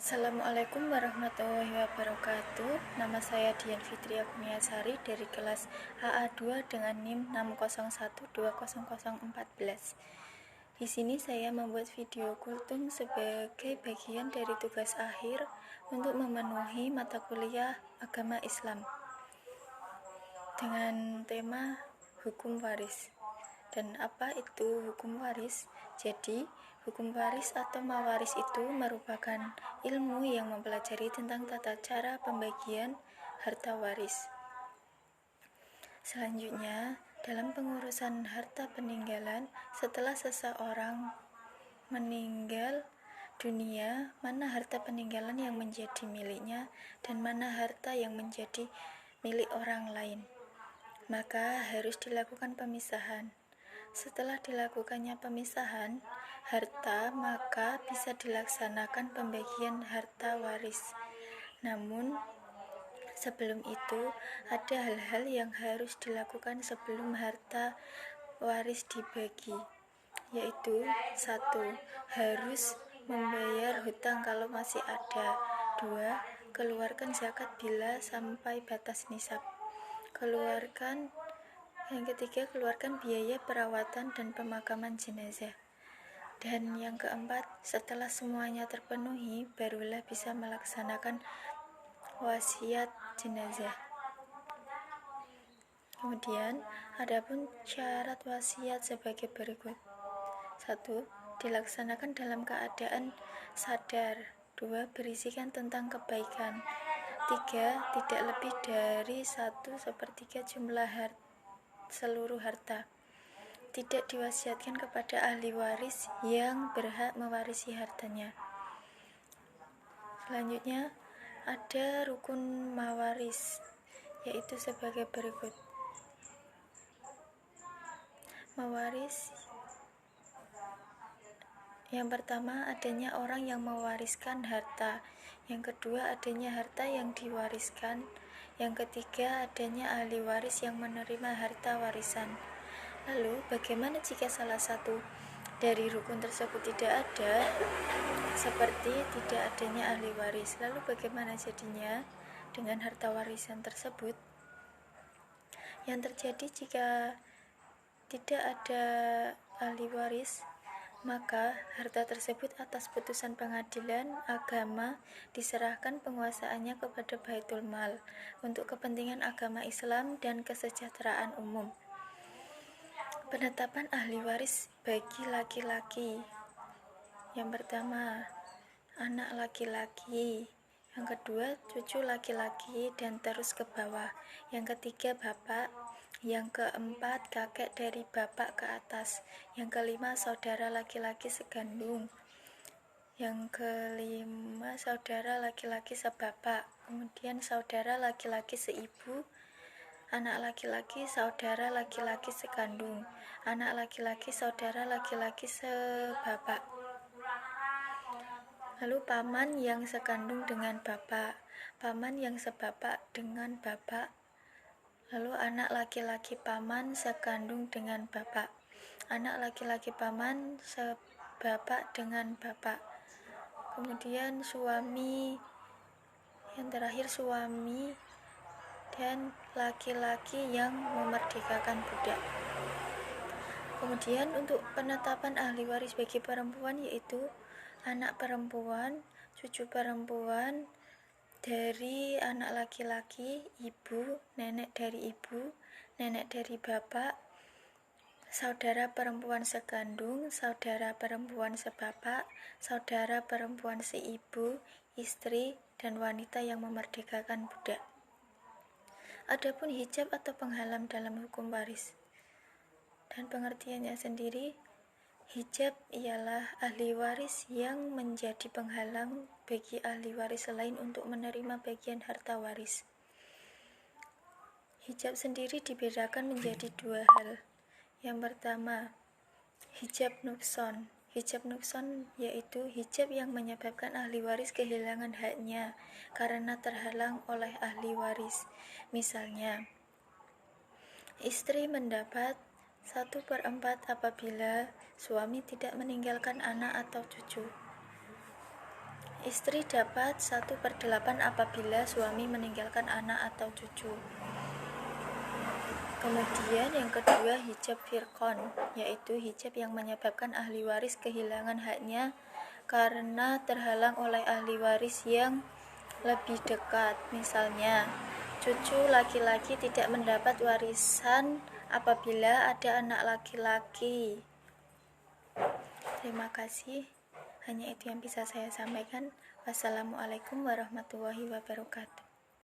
Assalamualaikum warahmatullahi wabarakatuh. Nama saya Dian Fitria Kurniasari dari kelas AA2 dengan NIM 601200014. Di sini saya membuat video kultum sebagai bagian dari tugas akhir untuk memenuhi mata kuliah agama Islam dengan tema hukum waris. Dan apa itu hukum waris? Jadi, hukum waris atau mawaris itu merupakan ilmu yang mempelajari tentang tata cara pembagian harta waris. Selanjutnya, dalam pengurusan harta peninggalan, setelah seseorang meninggal dunia, mana harta peninggalan yang menjadi miliknya dan mana harta yang menjadi milik orang lain, maka harus dilakukan pemisahan. Setelah dilakukannya pemisahan harta, maka bisa dilaksanakan pembagian harta waris. Namun, sebelum itu ada hal-hal yang harus dilakukan sebelum harta waris dibagi, yaitu 1. Harus membayar hutang kalau masih ada. 2. Keluarkan zakat bila sampai batas nisab. Yang ketiga, keluarkan biaya perawatan dan pemakaman jenazah. Dan yang keempat, setelah semuanya terpenuhi, barulah bisa melaksanakan wasiat jenazah. Kemudian, adapun syarat wasiat sebagai berikut. 1. Dilaksanakan dalam keadaan sadar. 2. Berisikan tentang kebaikan. 3. Tidak lebih dari 1/3 jumlah seluruh harta. Tidak diwasiatkan kepada ahli waris yang berhak mewarisi hartanya. Selanjutnya, ada rukun mawaris, yaitu sebagai berikut. Mawaris yang pertama, adanya orang yang mewariskan harta. Yang kedua, adanya harta yang diwariskan. Yang ketiga, adanya ahli waris yang menerima harta warisan. Lalu, bagaimana jika salah satu dari rukun tersebut tidak ada, seperti tidak adanya ahli waris? Lalu bagaimana jadinya dengan harta warisan tersebut? Yang terjadi jika tidak ada ahli waris, maka harta tersebut atas putusan pengadilan agama diserahkan penguasaannya kepada Baitul Mal untuk kepentingan agama Islam dan kesejahteraan umum. Penetapan ahli waris bagi laki-laki. Yang pertama, anak laki-laki. Yang kedua, cucu laki-laki dan terus ke bawah. Yang ketiga, bapak. Yang keempat, kakek dari bapak ke atas. Yang kelima, saudara laki-laki sekandung. Yang kelima, saudara laki-laki sebapak. Kemudian saudara laki-laki seibu. Anak laki-laki saudara laki-laki sekandung. Anak laki-laki saudara laki-laki sebapak. Lalu paman yang sekandung dengan bapak, paman yang sebapak dengan bapak. Lalu anak laki-laki paman sekandung dengan bapak, anak laki-laki paman sebapak dengan bapak. Kemudian suami, yang terakhir suami dan laki-laki yang memerdekakan budak. Kemudian untuk penetapan ahli waris bagi perempuan, yaitu anak perempuan, cucu perempuan dari anak laki-laki, ibu, nenek dari ibu, nenek dari bapak, saudara perempuan sekandung, saudara perempuan sebapak, saudara perempuan seibu, istri, dan wanita yang memerdekakan budak. Adapun hijab atau penghalang dalam hukum waris dan pengertiannya sendiri, hijab ialah ahli waris yang menjadi penghalang bagi ahli waris lain untuk menerima bagian harta waris. Hijab sendiri dibedakan menjadi dua hal. Yang pertama, hijab nukson. Hijab nukson yaitu hijab yang menyebabkan ahli waris kehilangan haknya karena terhalang oleh ahli waris. Misalnya, istri mendapat 1/4 apabila suami tidak meninggalkan anak atau cucu. Istri dapat 1/8 apabila suami meninggalkan anak atau cucu. Kemudian yang kedua, hijab firqon, yaitu hijab yang menyebabkan ahli waris kehilangan haknya karena terhalang oleh ahli waris yang lebih dekat. Misalnya, cucu laki-laki tidak mendapat warisan apabila ada anak laki-laki. Terima kasih. Hanya itu yang bisa saya sampaikan. Wassalamualaikum warahmatullahi wabarakatuh.